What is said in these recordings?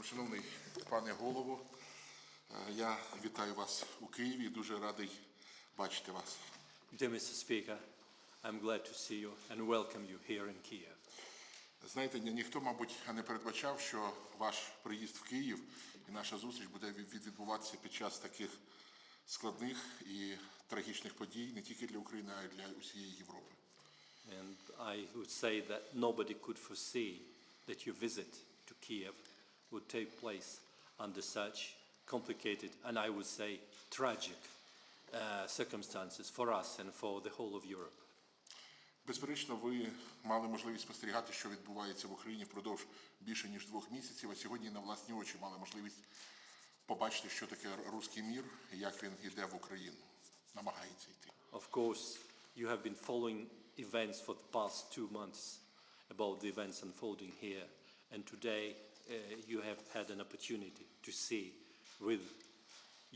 Шановний пане голово, я вітаю вас у Києві і дуже радий бачити вас. Dear Mr. Speaker, I'm glad to see you and welcome you here in Kiev. Знаєте, ніхто, мабуть, не передбачав, що ваш приїзд в Київ і наша зустріч буде відбуватися під час таких складних і трагічних подій не тільки для України, а й для усієї Європи. And I would say that nobody could foresee that your visit to Kiev would take place under such complicated and I would say tragic circumstances for us and for the whole of Europe. Безперечно, ви мали можливість спостерігати, що відбувається в Україні впродовж більше ніж 2 місяців, а сьогодні на власні очі мали можливість побачити, що таке руський мір і як він йде в Україну, намагається йти. Of course, you have been following events for the past 2 months about the events unfolding here, and today you have had an opportunity to see with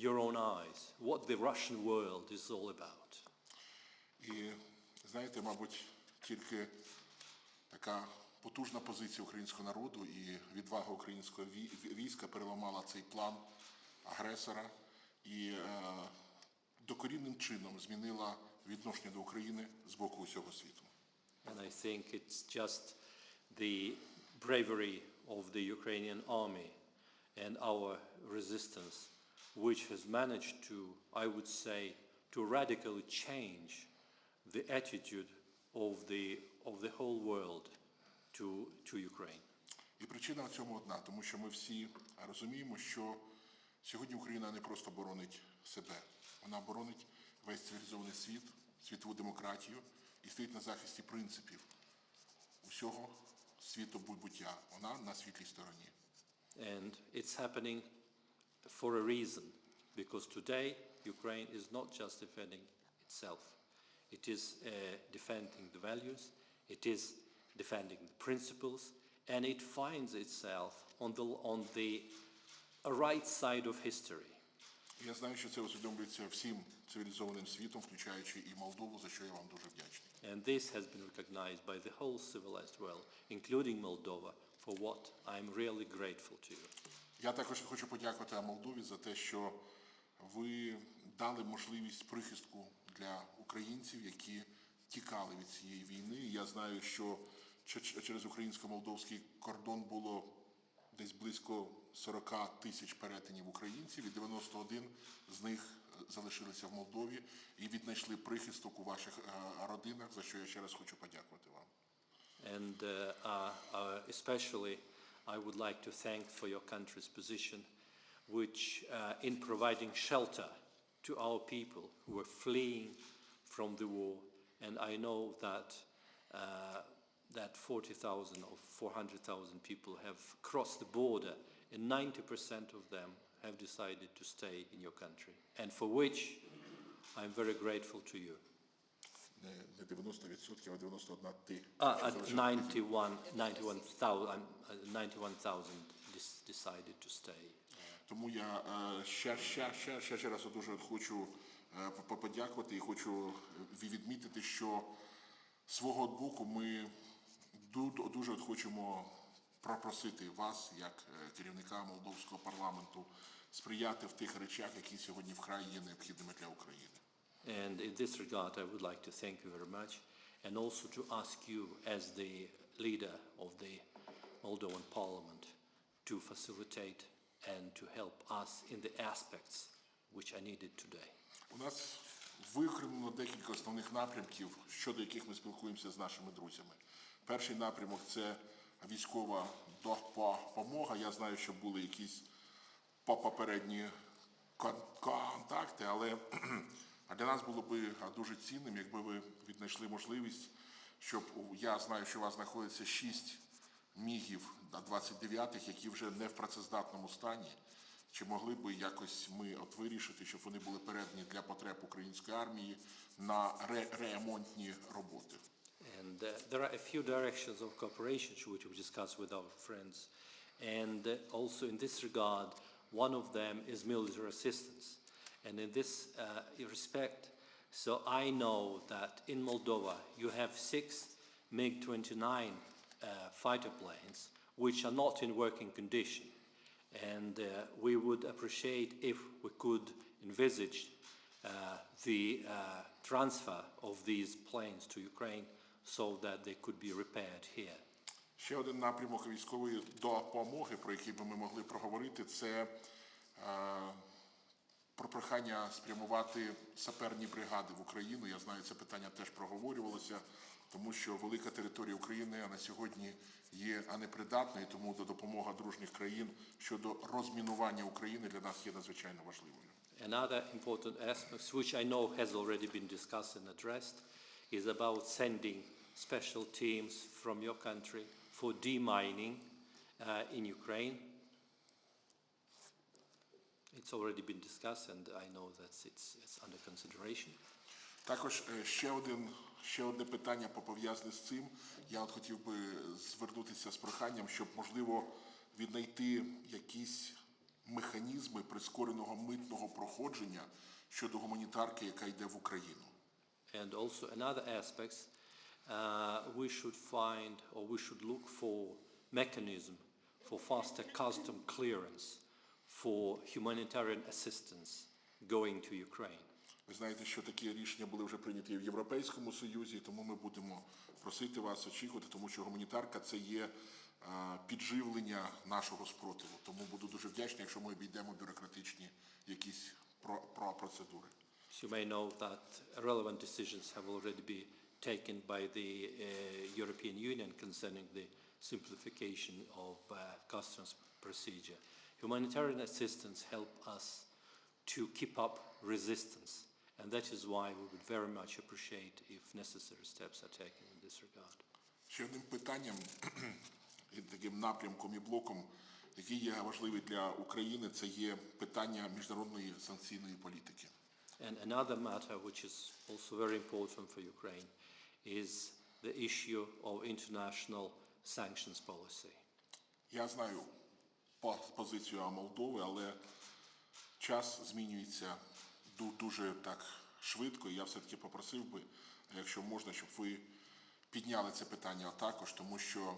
your own eyes what the Russian world is all about. І знаєте, мабуть, тільки така потужна позиція українського народу і відвага українського війська переламала цей план агресора і докорінним чином змінила відношення до України з боку усього світу. And I think it's just the bravery of the Ukrainian army and our resistance which has managed to, I would say, to radically change the attitude of the whole world to Ukraine. І причина в цьому одна, тому що ми всі розуміємо, що сьогодні Україна не просто боронить себе, вона боронить весь цивілізований світ, світову демократію і стоїть на захисті принципів усього світу буття. Вона на світлій стороні. And it's happening for a reason, because today Ukraine is not just defending itself. It is defending the values, it is defending the principles, and it finds itself on the right side of history. Я знаю, що це усвідомлюється всім цивілізованим світом, включаючи і Молдову, за що я вам дуже вдячний. And this has been recognized by the whole civilized world, including Moldova, for what I'm really grateful to you. Я також хочу подякувати Молдові за те, що ви дали можливість прихистку для українців, які тікали від цієї війни. Я знаю, що через українсько-молдовський кордон було десь близько 40 тисяч перетинів українців, і 91 з них залишилися в Молдові і віднайшли прихисток у ваших родинах, за що я ще раз хочу подякувати вам. And especially I would like to thank for your country's position, which in providing shelter to our people who are fleeing from the war. And I know that 40,000 or 400,000 people have crossed the border, and 90% of them have decided to stay in your country, and for which I'm very grateful to you. Не 90%, а 91 ти. 91,000 decided to stay. Тому я ще раз дуже хочу подякувати і хочу відмітити, що свого боку ми дуже хочемо попросити вас, як керівника Молдовського парламенту, сприяти в тих речах, які сьогодні вкрай є необхідними для України. And in this regard, I would like to thank you very much, and also to ask you, as the leader of the Moldovan Parliament, to facilitate and to help us in the aspects which are needed today. У нас виокремлено декілька основних напрямків, щодо яких ми спілкуємося з нашими друзями. Перший напрямок – це військова допомога. Я знаю, що були якісь попередні контакти, але для нас було б дуже цінним, якби ви віднайшли можливість, щоб, я знаю, що у вас знаходиться 6 мігів 29-х, які вже не в працездатному стані. Чи могли б якось ми вирішити, щоб вони були передані для потреб української армії на ремонтні роботи? And there are a few directions of cooperation which we discuss with our friends. And also in this regard, one of them is military assistance. And in this respect, so I know that in Moldova you have 6 MiG-29 fighter planes which are not in working condition. And we would appreciate if we could envisage the transfer of these planes to Ukraine so that they could be repaired here. Ще один напрямок військової допомоги, про який би ми могли проговорити, це про прохання спрямувати саперні бригади в Україну. Я знаю, це питання теж проговорювалося, тому що велика територія України на сьогодні є непридатною, тому допомога дружніх країн щодо розмінування України для нас є надзвичайно важливою. Another important aspect, which I know has already been discussed and addressed, is about sending special teams from your country for demining in Ukraine. It's already been discussed, and I know that it's under consideration. Також ще одне питання пов'язане з цим. Я от хотів би звернутися з проханням, щоб, можливо, віднайти якісь механізми прискореного митного проходження щодо гуманітарки, яка йде в Україну. And also another aspect, we should find or we should look for mechanism for faster custom clearance for humanitarian assistance going to Ukraine. Ви знаєте, що такі рішення були вже прийняті в Європейському Союзі, тому ми будемо просити вас очікувати, тому що гуманітарка – це є підживлення нашого спротиву. Тому буду дуже вдячний, якщо ми обійдемо бюрократичні якісь процедури. You may know that relevant decisions have already been taken by the European Union concerning the simplification of customs procedure. Humanitarian assistance help us to keep up resistance, and that is why we would very much appreciate if necessary steps are taken in this regard. Ще одним питанням, і таким напрямком і блоком, який є важливий для України, це є питання міжнародної санкційної політики. And another matter which is also very important for Ukraine is the issue of international sanctions policy. Я знаю позицію Молдови, але час змінюється дуже так швидко, і я все-таки попросив би, якщо можна, щоб ви підняли це питання також, тому що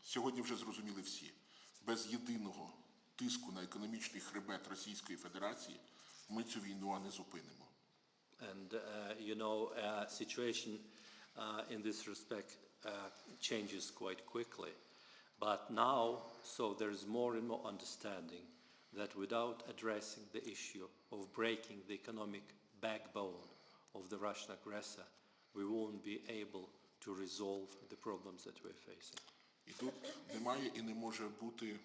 сьогодні вже зрозуміли всі, без єдиного тиску на економічний хребет Російської Федерації ми цю війну не зупинимо. And you know, situation in this respect changes quite quickly. But now, so there is more and more understanding that without addressing the issue of breaking the economic backbone of the Russian aggressor, we won't be able to resolve the problems that we're facing. І тут немає і не може бути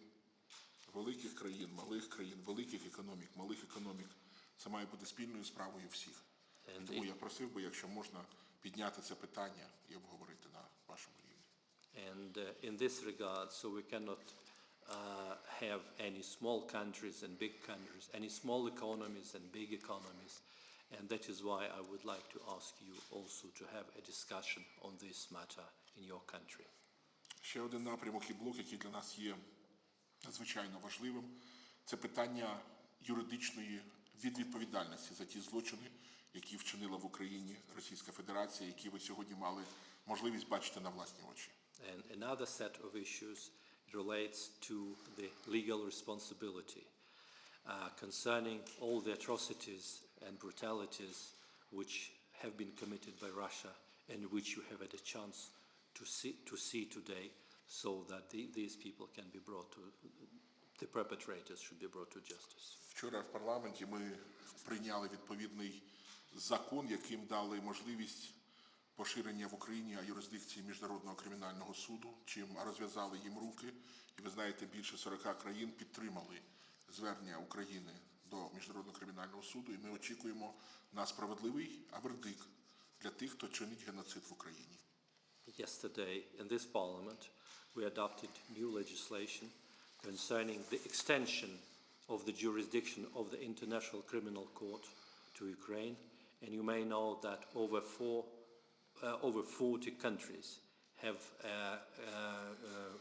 великих країн, малих країн, великих економік, малих економік. Це має бути спільною справою всіх. Тому я просив би, якщо можна, підняти це питання і обговорити на вашому рівні. And in this regard, so we cannot have any small countries and big countries, any small economies and big economies. And that is why I would like to ask you also to have a discussion on this matter in your country. Ще один напрямок і блок, який для нас є надзвичайно важливим, це питання юридичної відповідальності за ті злочини, які вчинила в Україні Російська Федерація, які ви сьогодні мали можливість бачити на власні очі. And another set of issues relates to the legal responsibility concerning all the atrocities and brutalities which have been committed by Russia and which you have had a chance to see today, so that these people can be brought to, the perpetrators should be brought to justice. Вчора в парламенті ми прийняли відповідний закон, яким дали можливість поширення в Україні юрисдикції Міжнародного кримінального суду, чим розв'язали їм руки. І ви знаєте, більше 40 країн підтримали звернення України до Міжнародного кримінального суду, і ми очікуємо на справедливий вердикт для тих, хто чинить геноцид в Україні. Yesterday in this parliament we adopted new legislation concerning the extension of the jurisdiction of the International Criminal Court to Ukraine, and you may know that over 40 countries have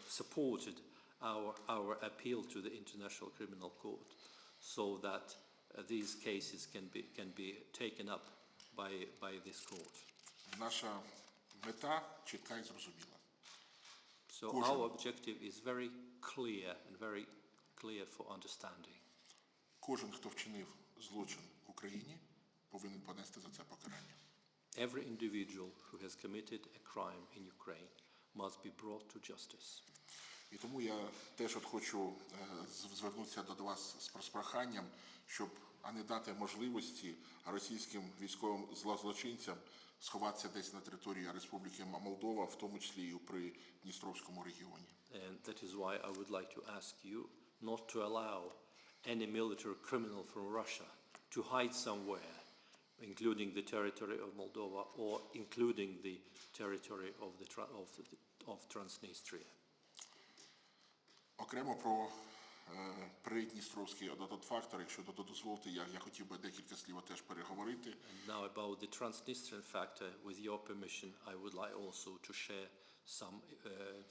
supported our appeal to the International Criminal Court, so that these cases can be taken up by this court. Наша мета чітка і зрозуміла. So our objective is very clear and very clear for understanding. Кожен, хто вчинив злочин в Україні, повинен понести за це покарання. Every individual who has committed a crime in Ukraine must be brought to justice. І тому я теж хочу звернутися до вас з проханням, щоб не дати можливості російським військовим злочинцям сховатися десь на території Республіки Молдова, в тому числі і при Дністровському регіоні. And that is why I would like to ask you not to allow any military criminal from Russia to hide somewhere, including the territory of Moldova or including the territory of Transnistria. Окремо про придністровський фактор, якщо дозволите, я хотів би декілька слів теж переговорити. Now about the Transnistrian factor, with your permission, I would like also to share some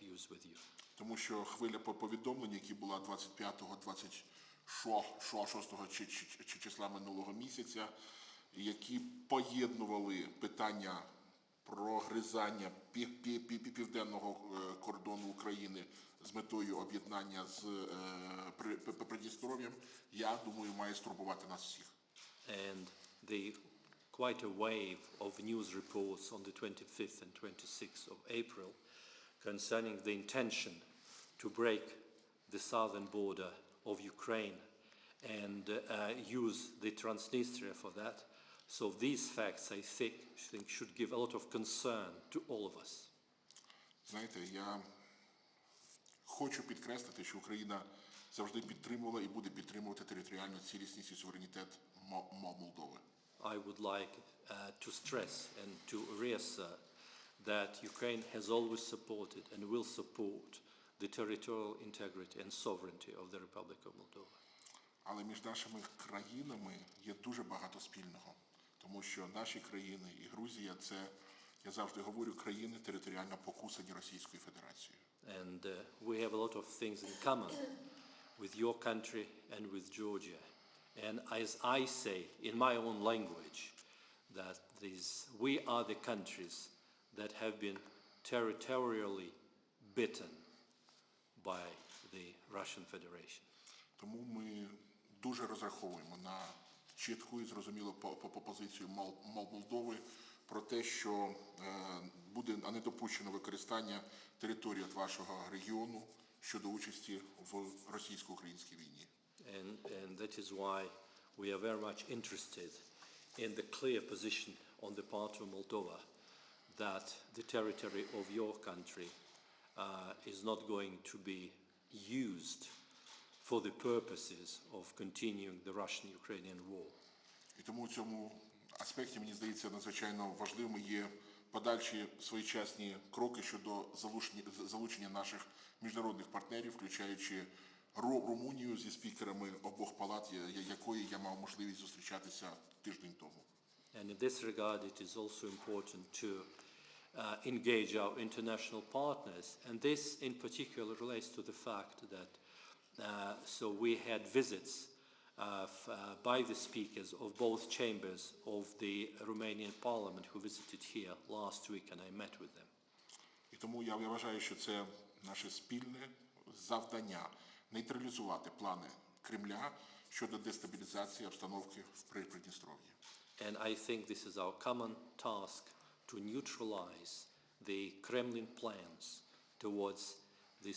views with you. Тому що хвиля повідомлень, які була 25-26 числа минулого місяця, які поєднували питання прогризання південного кордону України з метою об'єднання з Придністров'ям, я думаю, має стурбувати нас всіх. And the quite a wave of news reports on the 25th and 26th of April concerning the intention to break the southern border of Ukraine and use the Transnistria for that. So these facts, I think, should give a lot of concern to all of us. Знаєте, я хочу підкреслити, що Україна завжди підтримувала і буде підтримувати територіальну цілісність і суверенітет Молдови. I would like to stress and to reassert that Ukraine has always supported and will support the territorial integrity and sovereignty of the Republic of Moldova. Але між нашими країнами є дуже багато спільного, тому що наші країни і Грузія – це, я завжди говорю, країни територіально покусані Російською Федерацією. And we have a lot of things in common with your country and with Georgia. And as I say in my own language, that we are the countries that have been territorially bitten by the Russian Federation. Тому ми дуже розраховуємо на чітку і зрозумілу позицію Молдови про те, що буде недопущено використання території вашого регіону щодо участі в російсько-українській війні. And that is why we are very much interested in the clear position on the part of Moldova that the territory of your country is not going to be used for the purposes of continuing the Russian-Ukrainian war. І тому в цьому аспекті, мені здається, надзвичайно важливими є подальші своєчасні кроки щодо залучення наших міжнародних партнерів, включаючи Румунію зі спікерами обох палат, якої я мав можливість зустрічатися тиждень тому. And in this regard, it is also important to engage our international partners. And this in particular relates to the fact that so we had visits by the speakers of both chambers of the Romanian Parliament who visited here last week, and I met with them. І тому я вважаю, що це наше спільне завдання нейтралізувати плани Кремля щодо дестабілізації обстановки в Придністров'ї. And I think this is our common task to neutralize the Kremlin plans towards the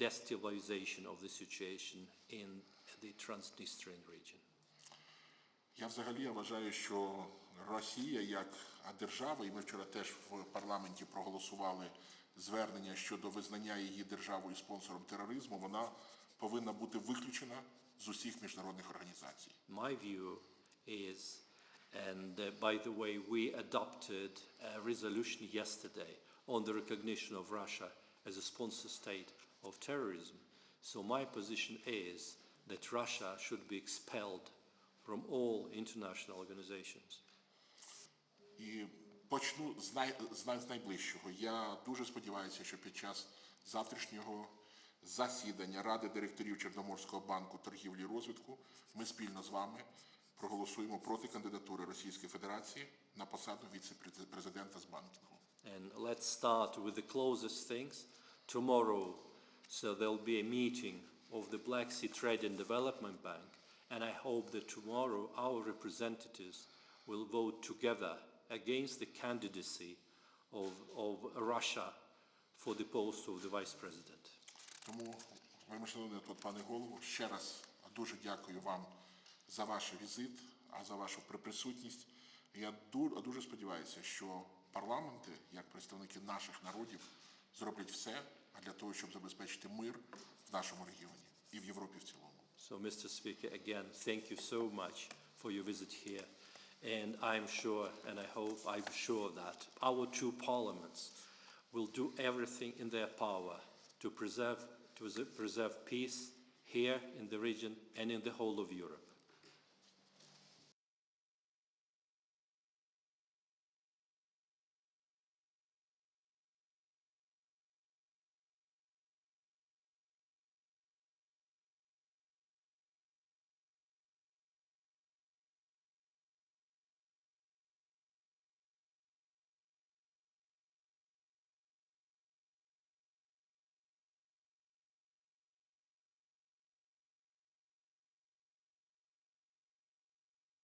destabilization of the situation in the Transnistrian region. Я взагалі вважаю, що Росія як держава, і ми вчора теж в парламенті проголосували звернення щодо визнання її державою спонсором тероризму, вона повинна бути виключена з усіх міжнародних організацій. My view is, and by the way, we adopted a resolution yesterday on the recognition of Russia as a sponsor state of terrorism. So my position is that Russia should be expelled from all international organizations. І почну з найближчого. Я дуже сподіваюся, що під час завтрашнього засідання Ради директорів Чорноморського банку торгівлі і розвитку ми спільно з вами проголосуємо проти кандидатури Російської Федерації на посаду віце-президента з банкінгу. And let's start with the closest things. Tomorrow, so there'll be a meeting of the Black Sea Trade and Development Bank, and I hope that tomorrow our representatives will vote together against the candidacy of Russia for the post of the Vice President. Тому, вельмишановний пане голово, ще раз дуже дякую вам за ваш візит, за вашу присутність. Я дуже сподіваюся, що парламенти, як представники наших народів, зроблять все для того, щоб забезпечити мир в нашому регіоні і в Європі в цілому. So, Mr. Speaker, again, thank you so much for your visit here. And I'm sure, and I'm sure that our two parliaments will do everything in their power to preserve peace here in the region and in the whole of Europe.